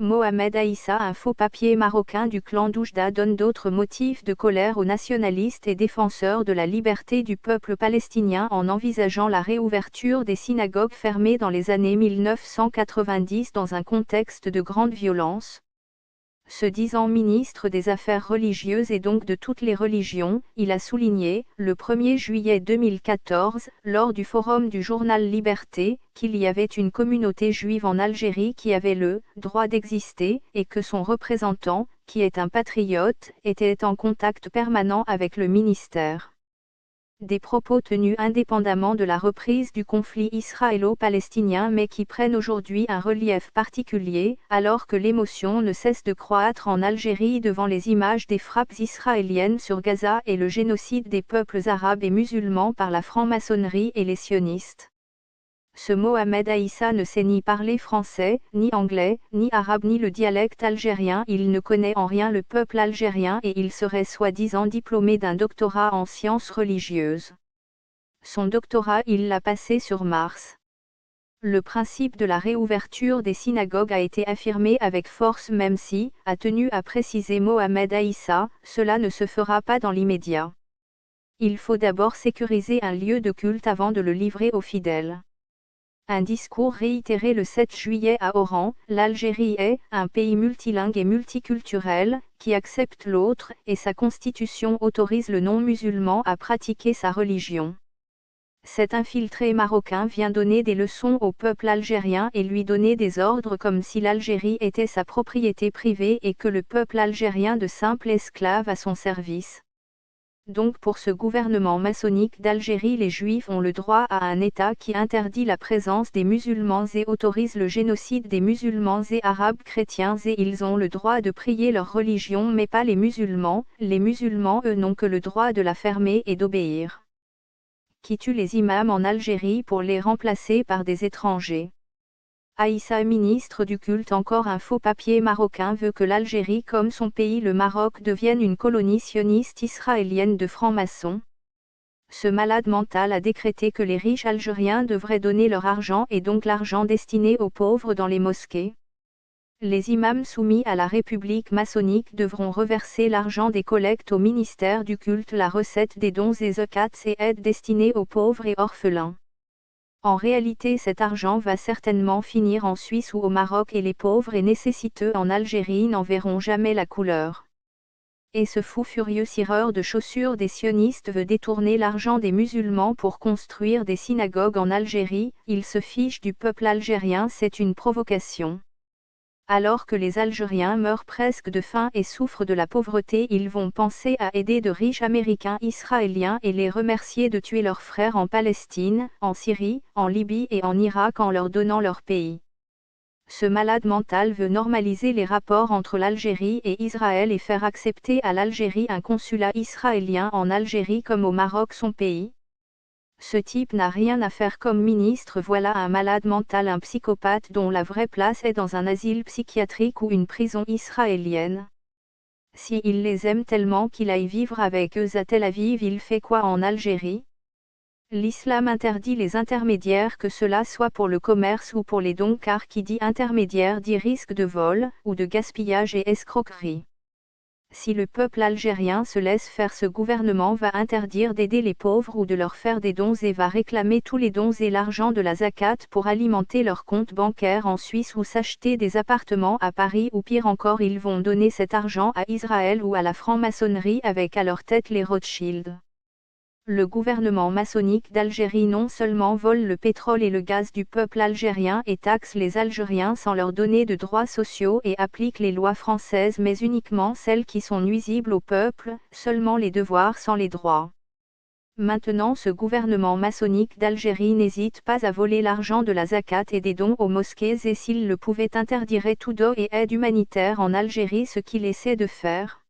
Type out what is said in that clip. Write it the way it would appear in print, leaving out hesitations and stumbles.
Mohamed Aïssa, un faux papier marocain du clan d'Oujda, donne d'autres motifs de colère aux nationalistes et défenseurs de la liberté du peuple palestinien en envisageant la réouverture des synagogues fermées dans les années 1990 dans un contexte de grande violence. Se disant ministre des Affaires religieuses et donc de toutes les religions, il a souligné, le 1er juillet 2014, lors du forum du journal Liberté, qu'il y avait une communauté juive en Algérie qui avait le droit d'exister, et que son représentant, qui est un patriote, était en contact permanent avec le ministère. Des propos tenus indépendamment de la reprise du conflit israélo-palestinien mais qui prennent aujourd'hui un relief particulier, alors que l'émotion ne cesse de croître en Algérie devant les images des frappes israéliennes sur Gaza et le génocide des peuples arabes et musulmans par la franc-maçonnerie et les sionistes. Ce Mohamed Aïssa ne sait ni parler français, ni anglais, ni arabe ni le dialecte algérien, il ne connaît en rien le peuple algérien et il serait soi-disant diplômé d'un doctorat en sciences religieuses. Son doctorat il l'a passé sur Mars. Le principe de la réouverture des synagogues a été affirmé avec force même si, a tenu à préciser Mohamed Aïssa, cela ne se fera pas dans l'immédiat. Il faut d'abord sécuriser un lieu de culte avant de le livrer aux fidèles. Un discours réitéré le 7 juillet à Oran, l'Algérie est un pays multilingue et multiculturel, qui accepte l'autre, et sa constitution autorise le non-musulman à pratiquer sa religion. Cet infiltré marocain vient donner des leçons au peuple algérien et lui donner des ordres comme si l'Algérie était sa propriété privée et que le peuple algérien de simples esclaves à son service. Donc pour ce gouvernement maçonnique d'Algérie, les Juifs ont le droit à un État qui interdit la présence des musulmans et autorise le génocide des musulmans et arabes chrétiens et ils ont le droit de prier leur religion mais pas les musulmans eux n'ont que le droit de la fermer et d'obéir. Qui tue les imams en Algérie pour les remplacer par des étrangers. Aïssa, ministre du culte. Encore un faux papier marocain veut que l'Algérie comme son pays le Maroc devienne une colonie sioniste israélienne de francs-maçons. Ce malade mental a décrété que les riches algériens devraient donner leur argent et donc l'argent destiné aux pauvres dans les mosquées. Les imams soumis à la République maçonnique devront reverser l'argent des collectes au ministère du culte, la recette des dons et zakats et aides destinées aux pauvres et orphelins. En réalité, cet argent va certainement finir en Suisse ou au Maroc et les pauvres et nécessiteux en Algérie n'en verront jamais la couleur. Et ce fou furieux cireur de chaussures des sionistes veut détourner l'argent des musulmans pour construire des synagogues en Algérie, il se fiche du peuple algérien, c'est une provocation. Alors que les Algériens meurent presque de faim et souffrent de la pauvreté, ils vont penser à aider de riches Américains israéliens et les remercier de tuer leurs frères en Palestine, en Syrie, en Libye et en Irak en leur donnant leur pays. Ce malade mental veut normaliser les rapports entre l'Algérie et Israël et faire accepter à l'Algérie un consulat israélien en Algérie comme au Maroc son pays. Ce type n'a rien à faire comme ministre, voilà un malade mental, un psychopathe dont la vraie place est dans un asile psychiatrique ou une prison israélienne. Si il les aime tellement qu'il aille vivre avec eux à Tel Aviv, il fait quoi en Algérie? L'islam interdit les intermédiaires, que cela soit pour le commerce ou pour les dons, car qui dit intermédiaire dit risque de vol, ou de gaspillage et escroquerie. Si le peuple algérien se laisse faire, ce gouvernement va interdire d'aider les pauvres ou de leur faire des dons et va réclamer tous les dons et l'argent de la zakat pour alimenter leur compte bancaire en Suisse ou s'acheter des appartements à Paris, ou pire encore, ils vont donner cet argent à Israël ou à la franc-maçonnerie avec à leur tête les Rothschild. Le gouvernement maçonnique d'Algérie non seulement vole le pétrole et le gaz du peuple algérien et taxe les Algériens sans leur donner de droits sociaux et applique les lois françaises mais uniquement celles qui sont nuisibles au peuple, seulement les devoirs sans les droits. Maintenant ce gouvernement maçonnique d'Algérie n'hésite pas à voler l'argent de la zakat et des dons aux mosquées et s'il le pouvait interdirait tout don et aide humanitaire en Algérie, ce qu'il essaie de faire.